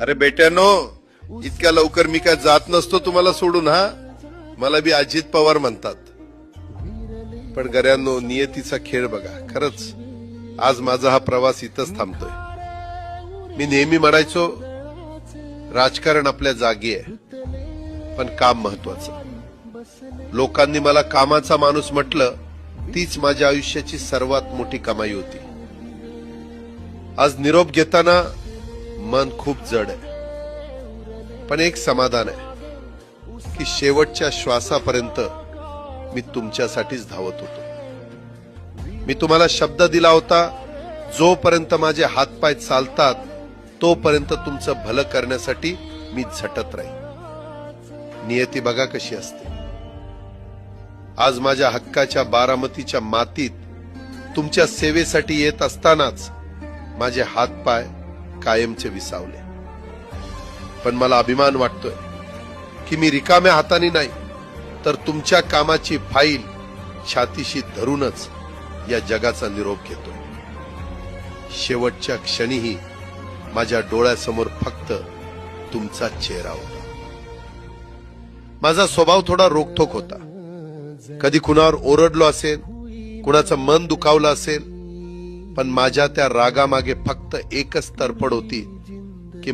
अरे बेट्यानो, इतक्या लवकर मी काय जात नसतो तुम्हाला सोडून. हा, मला बी अजित पवार म्हणतात. पण गऱ्यांनो, नियतीचा खेळ बघा. खरंच आज माझा हा प्रवास इथंच थांबतोय. मी नेहमी म्हणायचो राजकारण आपल्या जागी आहे, पण काम महत्वाचं. लोकांनी मला कामाचा माणूस म्हटलं, तीच माझ्या आयुष्याची सर्वात मोठी कमाई होती. आज निरोप घेताना मन खूप जड आहे, पण एक समाधान आहे की शेवटच्या श्वासापर्यंत मी तुमच्यासाठीच धावत होतो. मी तुम्हाला शब्द दिला होता, जोपर्यंत माझे हातपाय चालतात तोपर्यंत तुमचं भलं करण्यासाठी मी झटत राहील. नियती बघा कशी असते. आज माझ्या हक्काच्या बारामतीच्या मातीत तुमच्या सेवेसाठी येत असतानाच माझे हातपाय कायमचे विसावले. पण मला अभिमान वाटतोय की मी रिकाम्या हाताने नाही, तर तुमच्या कामाची फाईल छातीशी धरूनच या जगाचा निरोप घेतोय. शेवटच्या क्षणीही माझ्या डोळ्यासमोर फक्त तुमचा चेहरा होता. माझा स्वभाव थोडा रोखठोक होता. कधी कुणावर ओरडलो असेल, कुणाचं मन दुखावलं असेल, पण माझ्या त्या रागामागे फक्त एकच तरफड होती की